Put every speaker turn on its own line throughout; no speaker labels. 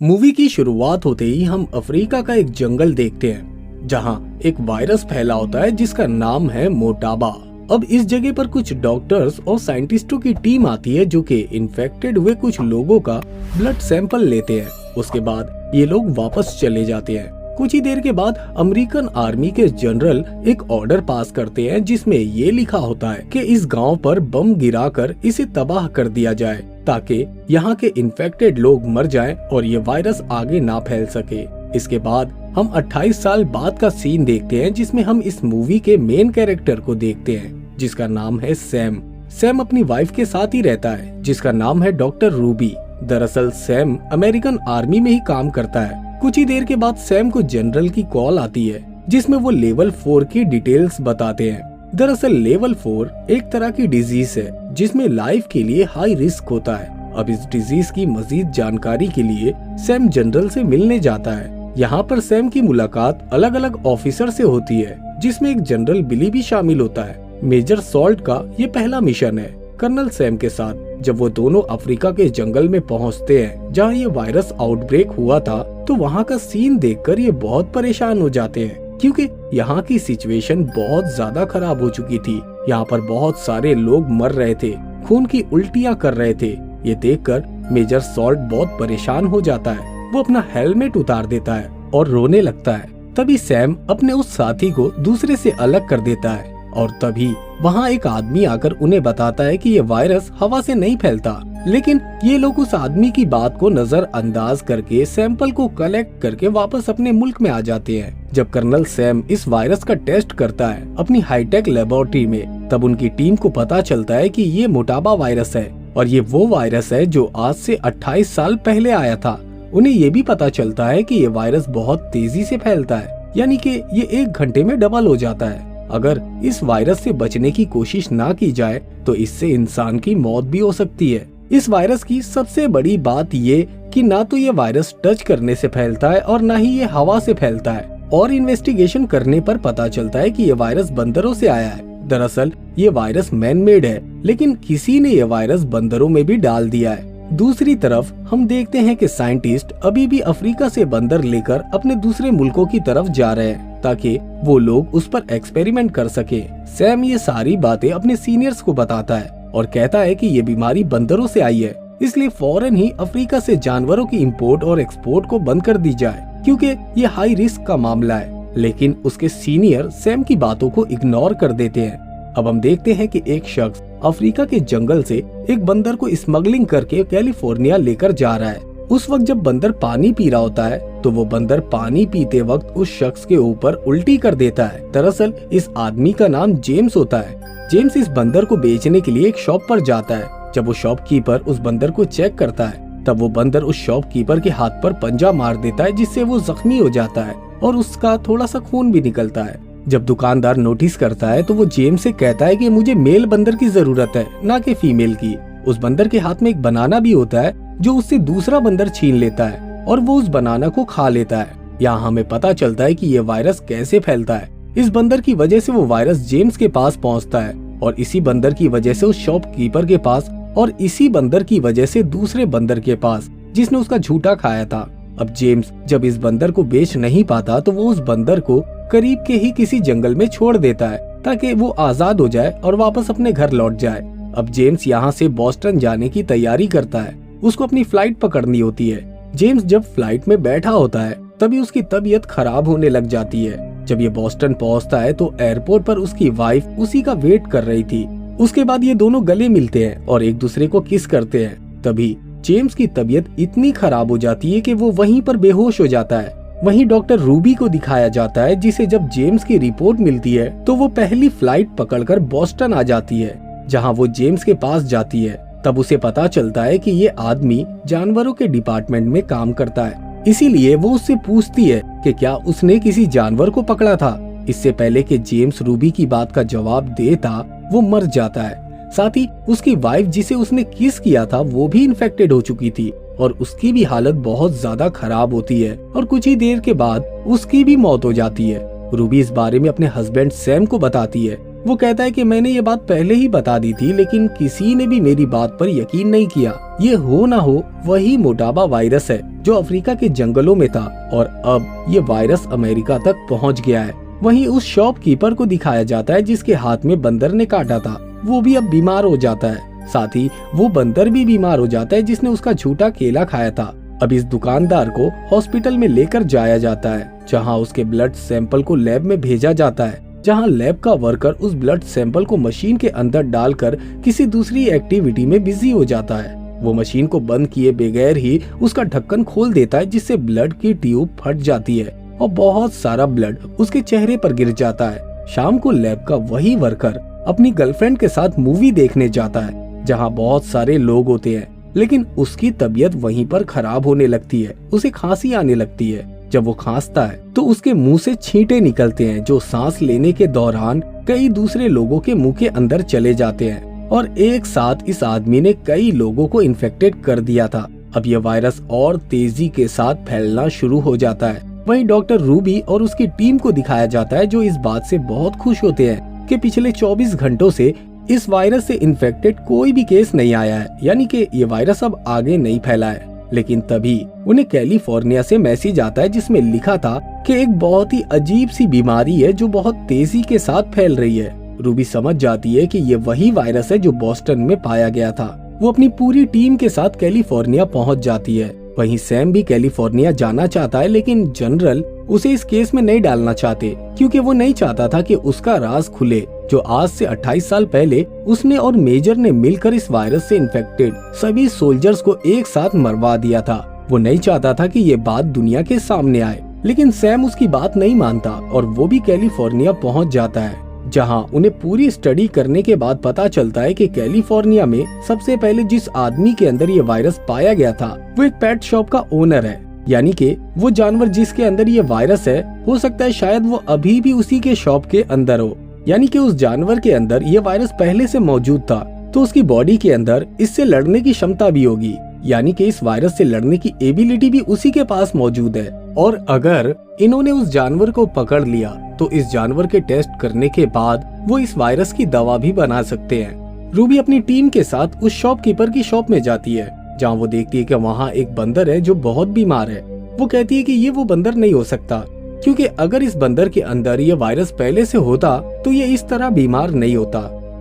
Movie की शुरुआत होते ही हम अफ्रीका का एक जंगल देखते हैं जहां एक वायरस फैला होता है जिसका नाम है मोटाबा। अब इस जगह पर कुछ डॉक्टर्स और साइंटिस्टों की टीम आती है जो कि इन्फेक्टेड हुए कुछ लोगों का ब्लड सैंपल लेते हैं। उसके बाद ये लोग वापस चले जाते हैं। कुछ ही देर के बाद अमेरिकन आर्मी के जनरल एक ऑर्डर पास करते हैं जिसमें ये लिखा होता है कि इस गांव पर बम गिराकर इसे तबाह कर दिया जाए ताकि यहाँ के इन्फेक्टेड लोग मर जाएं और ये वायरस आगे ना फैल सके। इसके बाद हम 28 साल बाद का सीन देखते हैं जिसमें हम इस मूवी के मेन कैरेक्टर को देखते हैं जिसका नाम है सैम। सैम अपनी वाइफ के साथ ही रहता है जिसका नाम है डॉक्टर रूबी। दरअसल सैम अमेरिकन आर्मी में ही काम करता है। कुछ ही देर के बाद सैम को जनरल की कॉल आती है जिसमें वो लेवल 4 की डिटेल्स बताते हैं। दरअसल लेवल 4 एक तरह की डिजीज है जिसमें लाइफ के लिए हाई रिस्क होता है। अब इस डिजीज की मजीद जानकारी के लिए सैम जनरल से मिलने जाता है। यहाँ पर सैम की मुलाकात अलग अलग ऑफिसर से होती है जिसमें एक जनरल बिली भी शामिल होता है। मेजर सॉल्ट का ये पहला मिशन है कर्नल सैम के साथ। जब वो दोनों अफ्रीका के जंगल में पहुँचते हैं जहाँ ये वायरस आउटब्रेक हुआ था तो वहाँ का सीन देखकर ये बहुत परेशान हो जाते हैं क्योंकि यहाँ की सिचुएशन बहुत ज्यादा खराब हो चुकी थी। यहाँ पर बहुत सारे लोग मर रहे थे, खून की उल्टियाँ कर रहे थे। ये देखकर मेजर सॉल्ट बहुत परेशान हो जाता है। वो अपना हेलमेट उतार देता है और रोने लगता है। तभी सैम अपने उस साथी को दूसरे से अलग कर देता है और तभी वहाँ एक आदमी आकर उन्हें बताता है कि ये वायरस हवा से नहीं फैलता। लेकिन ये लोग उस आदमी की बात को नजरअंदाज करके सैंपल को कलेक्ट करके वापस अपने मुल्क में आ जाते हैं। जब कर्नल सैम इस वायरस का टेस्ट करता है अपनी हाईटेक लेबोरेटरी में तब उनकी टीम को पता चलता है कि ये मोटाबा वायरस है और ये वो वायरस है जो आज से 28 साल पहले आया था। उन्हें ये भी पता चलता है कि ये वायरस बहुत तेजी से फैलता है, यानी कि ये 1 घंटे में डबल हो जाता है। अगर इस वायरस से बचने की कोशिश ना की जाए तो इससे इंसान की मौत भी हो सकती है। इस वायरस की सबसे बड़ी बात ये कि ना तो ये वायरस टच करने से फैलता है और ना ही ये हवा से फैलता है। और इन्वेस्टिगेशन करने पर पता चलता है कि ये वायरस बंदरों से आया है। दरअसल ये वायरस मैन मेड है लेकिन किसी ने ये वायरस बंदरों में भी डाल दिया है। दूसरी तरफ हम देखते हैं कि साइंटिस्ट अभी भी अफ्रीका से बंदर लेकर अपने दूसरे मुल्कों की तरफ जा रहे हैं ताकि वो लोग उस पर एक्सपेरिमेंट कर सके। सैम ये सारी बातें अपने सीनियर्स को बताता है और कहता है कि ये बीमारी बंदरों से आई है, इसलिए फौरन ही अफ्रीका से जानवरों की इंपोर्ट और एक्सपोर्ट को बंद कर दी जाए क्योंकि ये हाई रिस्क का मामला है। लेकिन उसके सीनियर सैम की बातों को इग्नोर कर देते हैं। अब हम देखते हैं कि एक शख्स अफ्रीका के जंगल से एक बंदर को स्मगलिंग करके कैलिफोर्निया लेकर जा रहा है। उस वक्त जब बंदर पानी पी रहा होता है तो वो बंदर पानी पीते वक्त उस शख्स के ऊपर उल्टी कर देता है। दरअसल इस आदमी का नाम जेम्स होता है। जेम्स इस बंदर को बेचने के लिए एक शॉप पर जाता है। जब वो शॉपकीपर उस बंदर को चेक करता है तब वो बंदर उस शॉपकीपर के हाथ पर पंजा मार देता है जिससे वो जख्मी हो जाता है और उसका थोड़ा सा खून भी निकलता है। जब दुकानदार नोटिस करता है तो वो जेम्स से कहता है कि मुझे मेल बंदर की जरूरत है ना कि फीमेल की। उस बंदर के हाथ में एक बनाना भी होता है जो उससे दूसरा बंदर छीन लेता है और वो उस बनाना को खा लेता है। यहाँ हमें पता चलता है कि ये वायरस कैसे फैलता है। इस बंदर की वजह से वो वायरस जेम्स के पास पहुँचता है और इसी बंदर की वजह से उस शॉपकीपर के पास और इसी बंदर की वजह से दूसरे बंदर के पास जिसने उसका झूठा खाया था। अब जेम्स जब इस बंदर को बेच नहीं पाता तो वो उस बंदर को करीब के ही किसी जंगल में छोड़ देता है ताकि वो आजाद हो जाए और वापस अपने घर लौट जाए। अब जेम्स यहाँ से बॉस्टन जाने की तैयारी करता है। उसको अपनी फ्लाइट पकड़नी होती है। जेम्स जब फ्लाइट में बैठा होता है तभी उसकी तबीयत खराब होने लग जाती है। जब ये बॉस्टन पहुँचता है तो एयरपोर्ट पर उसकी वाइफ उसी का वेट कर रही थी। उसके बाद ये दोनों गले मिलते हैं और एक दूसरे को किस करते हैं। तभी जेम्स की तबीयत इतनी खराब हो जाती है कि वो वहीं पर बेहोश हो जाता है। वहीं डॉक्टर रूबी को दिखाया जाता है जिसे जब जेम्स की रिपोर्ट मिलती है तो वो पहली फ्लाइट पकड़कर बॉस्टन आ जाती है जहां वो जेम्स के पास जाती है। तब उसे पता चलता है कि ये आदमी जानवरों के डिपार्टमेंट में काम करता है, इसीलिए वो उससे पूछती है कि क्या उसने किसी जानवर को पकड़ा था। इससे पहले कि जेम्स रूबी की बात का जवाब देता वो मर जाता है। साथ ही उसकी वाइफ जिसे उसने किस किया था वो भी इन्फेक्टेड हो चुकी थी और उसकी भी हालत बहुत ज्यादा खराब होती है और कुछ ही देर के बाद उसकी भी मौत हो जाती है। रूबी इस बारे में अपने हस्बैंड सैम को बताती है। वो कहता है कि मैंने ये बात पहले ही बता दी थी, लेकिन किसी ने भी मेरी बात पर यकीन नहीं किया। ये हो ना हो वही मोटाबा वायरस है जो अफ्रीका के जंगलों में था और अब ये वायरस अमेरिका तक पहुंच गया है। वहीं उस शॉपकीपर को दिखाया जाता है जिसके हाथ में बंदर ने काटा था, वो भी अब बीमार हो जाता है। साथ ही वो बंदर भी बीमार हो जाता है जिसने उसका झूठा केला खाया था। अब इस दुकानदार को हॉस्पिटल में लेकर जाया जाता है, जहां उसके ब्लड सैंपल को लैब में भेजा जाता है, जहां लैब का वर्कर उस ब्लड सैंपल को मशीन के अंदर डालकर किसी दूसरी एक्टिविटी में बिजी हो जाता है। वो मशीन को बंद किए बगैर ही उसका ढक्कन खोल देता है, जिससे ब्लड की ट्यूब फट जाती है और बहुत सारा ब्लड उसके चेहरे पर गिर जाता है। शाम को लैब का वही वर्कर अपनी गर्लफ्रेंड के साथ मूवी देखने जाता है, जहां बहुत सारे लोग होते हैं, लेकिन उसकी तबीयत वहीं पर खराब होने लगती है। उसे खांसी आने लगती है। जब वो खांसता है तो उसके मुंह से छींटे निकलते हैं जो सांस लेने के दौरान कई दूसरे लोगों के मुंह के अंदर चले जाते हैं और एक साथ इस आदमी ने कई लोगों को इन्फेक्टेड कर दिया था। अब यह वायरस और तेजी के साथ फैलना शुरू हो जाता है। वहीं डॉक्टर रूबी और उसकी टीम को दिखाया जाता है जो इस बात से बहुत खुश होते हैं कि पिछले 24 घंटों से इस वायरस से इन्फेक्टेड कोई भी केस नहीं आया है, यानी कि ये वायरस अब आगे नहीं फैला है। लेकिन तभी उन्हें कैलिफोर्निया से मैसेज आता है जिसमें लिखा था कि एक बहुत ही अजीब सी बीमारी है जो बहुत तेजी के साथ फैल रही है। रूबी समझ जाती है कि ये वही वायरस है जो बोस्टन में पाया गया था। वो अपनी पूरी टीम के साथ कैलिफोर्निया पहुंच जाती है। वहीं सैम भी कैलिफोर्निया जाना चाहता है, लेकिन जनरल उसे इस केस में नहीं डालना चाहते क्योंकि वो नहीं चाहता था कि उसका राज खुले जो आज से 28 साल पहले उसने और मेजर ने मिलकर इस वायरस से इन्फेक्टेड सभी सोल्जर्स को एक साथ मरवा दिया था। वो नहीं चाहता था कि ये बात दुनिया के सामने आए, लेकिन सैम उसकी बात नहीं मानता और वो भी कैलिफोर्निया पहुंच जाता है, जहां उन्हें पूरी स्टडी करने के बाद पता चलता है कि कैलिफोर्निया में सबसे पहले जिस आदमी के अंदर ये वायरस पाया गया था वो एक पेट शॉप का ओनर है। यानी कि वो जानवर जिसके अंदर ये वायरस है, हो सकता है शायद वो अभी भी उसी के शॉप के अंदर हो। यानी कि उस जानवर के अंदर ये वायरस पहले से मौजूद था, तो उसकी बॉडी के अंदर इससे लड़ने की क्षमता भी होगी। यानी कि इस वायरस से लड़ने की एबिलिटी भी उसी के पास मौजूद है। और अगर इन्होंने उस जानवर को पकड़ लिया तो इस जानवर के टेस्ट करने के बाद वो इस वायरस की दवा भी बना सकते हैं। रूबी अपनी टीम के साथ उस शॉपकीपर की शॉप में जाती है, जहाँ वो देखती है कि वहाँ एक बंदर है जो बहुत बीमार है। वो कहती है कि ये वो बंदर नहीं हो सकता, क्योंकि अगर इस बंदर के अंदर ये वायरस पहले से होता तो ये इस तरह बीमार नहीं होता।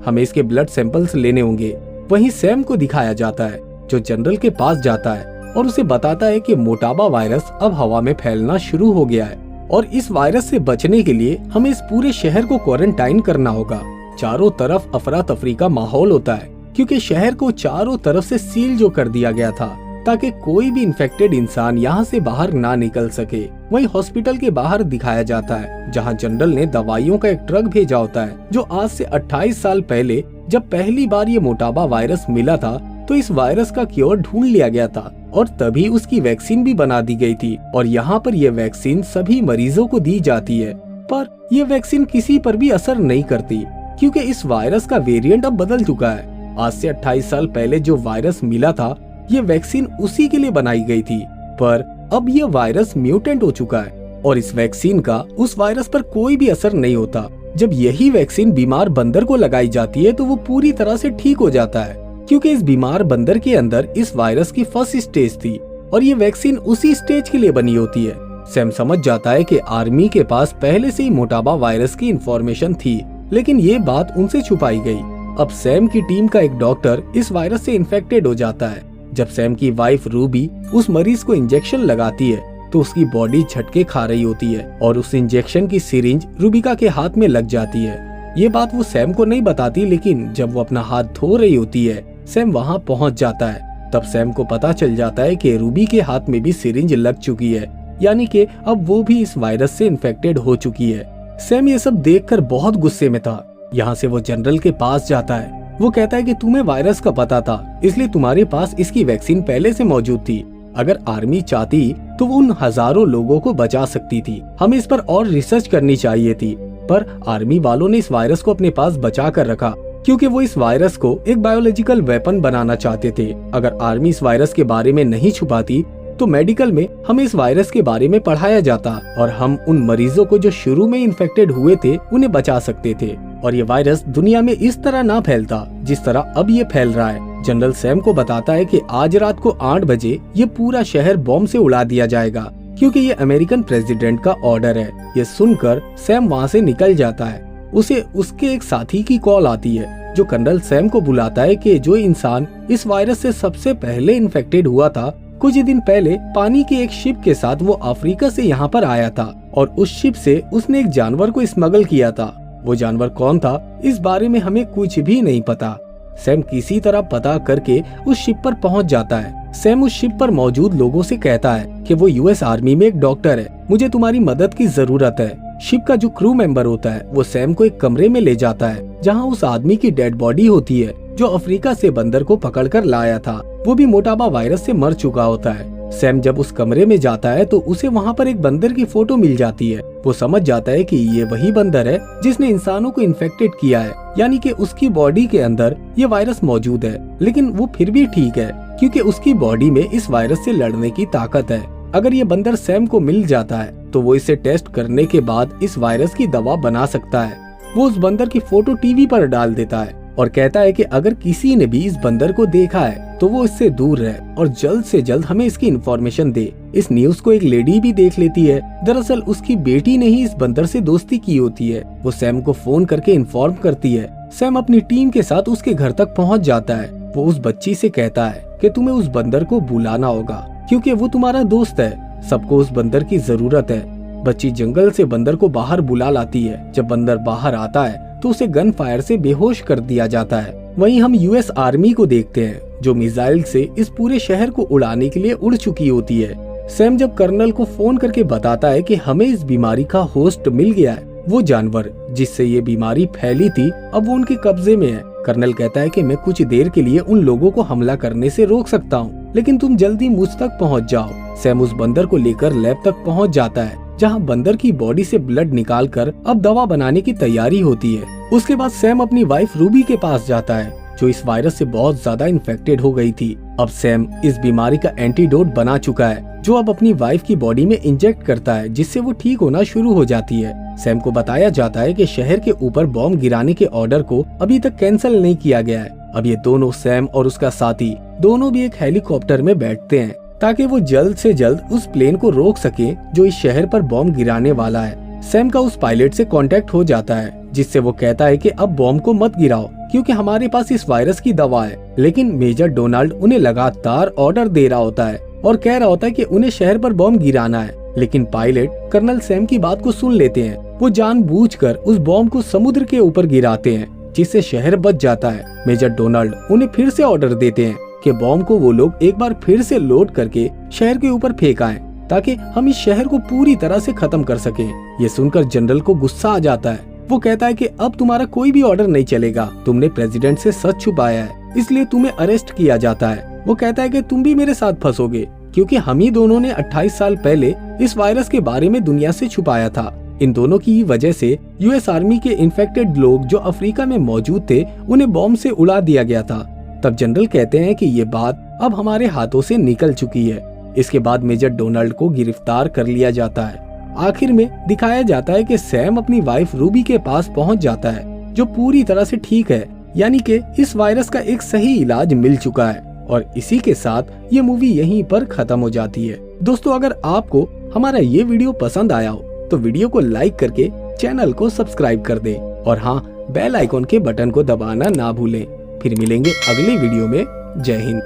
हमें इसके ब्लड सैंपल्स लेने होंगे। वहीं सैम को दिखाया जाता है जो जनरल के पास जाता है और उसे बताता है कि मोटाबा वायरस अब हवा में फैलना शुरू हो गया है और इस वायरस से बचने के लिए हमें इस पूरे शहर को क्वारंटाइन करना होगा। चारों तरफ अफरा तफरी का माहौल होता है क्योंकि शहर को चारों तरफ से सील जो कर दिया गया था ताकि कोई भी इन्फेक्टेड इंसान यहाँ से बाहर ना निकल सके। वहीं हॉस्पिटल के बाहर दिखाया जाता है जहाँ जनरल ने दवाइयों का एक ट्रक भेजा होता है जो आज से 28 साल पहले जब पहली बार ये मोटाबा वायरस मिला था तो इस वायरस का क्योर ढूंढ लिया गया था और तभी उसकी वैक्सीन भी बना दी गई थी और यहाँ पर यह वैक्सीन सभी मरीजों को दी जाती है। पर यह वैक्सीन किसी पर भी असर नहीं करती क्योंकि इस वायरस का वेरिएंट अब बदल चुका है। आज से 28 साल पहले जो वायरस मिला था ये वैक्सीन उसी के लिए बनाई गई थी, पर अब यह वायरस म्यूटेंट हो चुका है और इस वैक्सीन का उस वायरस पर कोई भी असर नहीं होता। जब यही वैक्सीन बीमार बंदर को लगाई जाती है तो वो पूरी तरह से ठीक हो जाता है क्योंकि इस बीमार बंदर के अंदर इस वायरस की फर्स्ट स्टेज थी और ये वैक्सीन उसी स्टेज के लिए बनी होती है। सैम समझ जाता है कि आर्मी के पास पहले से ही मोटाबा वायरस की इंफॉर्मेशन थी, लेकिन ये बात उनसे छुपाई गई। अब सैम की टीम का एक डॉक्टर इस वायरस से इन्फेक्टेड हो जाता है। जब सैम की वाइफ रूबी उस मरीज को इंजेक्शन लगाती है तो उसकी बॉडी झटके खा रही होती है और उस इंजेक्शन की सिरिंज रूबिका के हाथ में लग जाती है। ये बात वो सैम को नहीं बताती, लेकिन जब वो अपना हाथ धो रही होती है सैम वहाँ पहुँच जाता है। तब सैम को पता चल जाता है कि रूबी के हाथ में भी सिरिंज लग चुकी है, यानी कि अब वो भी इस वायरस से इन्फेक्टेड हो चुकी है। सैम ये सब देखकर बहुत गुस्से में था। यहाँ से वो जनरल के पास जाता है। वो कहता है कि तुम्हें वायरस का पता था, इसलिए तुम्हारे पास इसकी वैक्सीन पहले से मौजूद थी। अगर आर्मी चाहती तो वो उन हजारों लोगों को बचा सकती थी। हमें इस पर और रिसर्च करनी चाहिए थी, पर आर्मी वालों ने इस वायरस को अपने पास बचा कर रखा क्योंकि वो इस वायरस को एक बायोलॉजिकल वेपन बनाना चाहते थे। अगर आर्मी इस वायरस के बारे में नहीं छुपाती तो मेडिकल में हमें इस वायरस के बारे में पढ़ाया जाता और हम उन मरीजों को जो शुरू में इन्फेक्टेड हुए थे उन्हें बचा सकते थे। और ये वायरस दुनिया में इस तरह ना फैलता जिस तरह अब ये फैल रहा है। जनरल सैम को बताता है कि आज रात को 8 बजे ये पूरा शहर बॉम्ब से उड़ा दिया जाएगा, क्योंकि ये अमेरिकन प्रेसिडेंट का ऑर्डर है। ये सुनकर सैम वहाँ से निकल जाता है। उसे उसके एक साथी की कॉल आती है जो कर्नल सैम को बुलाता है कि जो इंसान इस वायरस से सबसे पहले इन्फेक्टेड हुआ था, कुछ दिन पहले पानी की एक शिप के साथ वो अफ्रीका से यहाँ पर आया था और उस शिप से उसने एक जानवर को स्मगल किया था। वो जानवर कौन था इस बारे में हमें कुछ भी नहीं पता। सैम किसी तरह पता करके उस शिप पर पहुँच जाता है। सैम उस शिप पर मौजूद लोगों से कहता है कि वो यूएस आर्मी में एक डॉक्टर है, मुझे तुम्हारी मदद की जरूरत है। शिप का जो क्रू मेंबर होता है वो सैम को एक कमरे में ले जाता है जहां उस आदमी की डेड बॉडी होती है जो अफ्रीका से बंदर को पकड़कर लाया था। वो भी मोटाबा वायरस से मर चुका होता है। सैम जब उस कमरे में जाता है तो उसे वहां पर एक बंदर की फोटो मिल जाती है। वो समझ जाता है कि ये वही बंदर है जिसने इंसानों को इन्फेक्टेड किया है, यानी कि उसकी बॉडी के अंदर ये वायरस मौजूद है, लेकिन वो फिर भी ठीक है क्योंकि उसकी बॉडी में इस वायरस से लड़ने की ताकत है। अगर ये बंदर सैम को मिल जाता है तो वो इसे टेस्ट करने के बाद इस वायरस की दवा बना सकता है। वो उस बंदर की फोटो टीवी पर डाल देता है और कहता है कि अगर किसी ने भी इस बंदर को देखा है तो वो इससे दूर रहे और जल्द से जल्द हमें इसकी इन्फॉर्मेशन दे। इस न्यूज को एक लेडी भी देख लेती है। दरअसल उसकी बेटी ने ही इस बंदर से दोस्ती की होती है। वो सैम को फोन करके इन्फॉर्म करती है। सैम अपनी टीम के साथ उसके घर तक पहुंच जाता है। वो उस बच्ची से कहता है कि तुम्हें उस बंदर को बुलाना होगा क्योंकि वो तुम्हारा दोस्त है। सबको उस बंदर की जरूरत है। बच्ची जंगल से बंदर को बाहर बुला लाती है। जब बंदर बाहर आता है तो उसे गन फायर से बेहोश कर दिया जाता है। वहीं हम यूएस आर्मी को देखते हैं जो मिसाइल से इस पूरे शहर को उड़ाने के लिए उड़ चुकी होती है। सैम जब कर्नल को फोन करके बताता है कि हमें इस बीमारी का होस्ट मिल गया है, वो जानवर जिससे ये बीमारी फैली थी अब वो उनके कब्जे में है। कर्नल कहता है कि मैं कुछ देर के लिए उन लोगों को हमला करने से रोक सकता हूँ, लेकिन तुम जल्दी मुझ तक पहुँच जाओ। सैम उस बंदर को लेकर लैब तक पहुँच जाता है जहाँ बंदर की बॉडी से ब्लड निकालकर अब दवा बनाने की तैयारी होती है। उसके बाद सैम अपनी वाइफ रूबी के पास जाता है जो इस वायरस से बहुत ज्यादा इन्फेक्टेड हो गई थी। अब सैम इस बीमारी का एंटीडोट बना चुका है जो अब अपनी वाइफ की बॉडी में इंजेक्ट करता है जिससे वो ठीक होना शुरू हो जाती है। सैम को बताया जाता है कि शहर के ऊपर बॉम्ब गिराने के ऑर्डर को अभी तक कैंसिल नहीं किया गया है। अब ये दोनों सैम और उसका साथी दोनों भी एक हेलीकॉप्टर में बैठते हैं ताकि वो जल्द से जल्द उस प्लेन को रोक सके जो इस शहर पर बॉम्ब गिराने वाला है। सैम का उस पायलट से कांटेक्ट हो जाता है जिससे वो कहता है कि अब बॉम्ब को मत गिराओ क्योंकि हमारे पास इस वायरस की दवा है। लेकिन मेजर डोनाल्ड उन्हें लगातार ऑर्डर दे रहा होता है और कह रहा होता है कि उन्हें शहर पर बॉम्ब गिराना है, लेकिन पायलट कर्नल सैम की बात को सुन लेते हैं। वो जानबूझकर उस बॉम्ब को समुद्र के ऊपर गिराते हैं जिससे शहर बच जाता है। मेजर डोनाल्ड उन्हें फिर से ऑर्डर देते हैं कि बॉम्ब को वो लोग एक बार फिर से लोड करके शहर के ऊपर फेंकाएं ताकि हम इस शहर को पूरी तरह से खत्म कर सकें। ये सुनकर जनरल को गुस्सा आ जाता है। वो कहता है कि अब तुम्हारा कोई भी ऑर्डर नहीं चलेगा, तुमने प्रेसिडेंट से सच छुपाया है इसलिए तुम्हें अरेस्ट किया जाता है। वो कहता है कि तुम भी मेरे साथ फंसोगे क्योंकि हम ही दोनों ने 28 साल पहले इस वायरस के बारे में दुनिया से छुपाया था। इन दोनों की वजह से यूएस आर्मी के इन्फेक्टेड लोग जो अफ्रीका में मौजूद थे उन्हें बॉम्ब से उड़ा दिया गया था। तब जनरल कहते हैं कि ये बात अब हमारे हाथों से निकल चुकी है। इसके बाद मेजर डोनाल्ड को गिरफ्तार कर लिया जाता है। आखिर में दिखाया जाता है कि सैम अपनी वाइफ रूबी के पास पहुंच जाता है जो पूरी तरह से ठीक है, यानी कि इस वायरस का एक सही इलाज मिल चुका है। और इसी के साथ ये मूवी यहीं पर खत्म हो जाती है। दोस्तों, अगर आपको हमारा ये वीडियो पसंद आया हो तो वीडियो को लाइक करके चैनल को सब्सक्राइब कर दें और हाँ, बेल आइकॉन के बटन को दबाना ना भूलें। फिर मिलेंगे अगले वीडियो में। जय हिंद।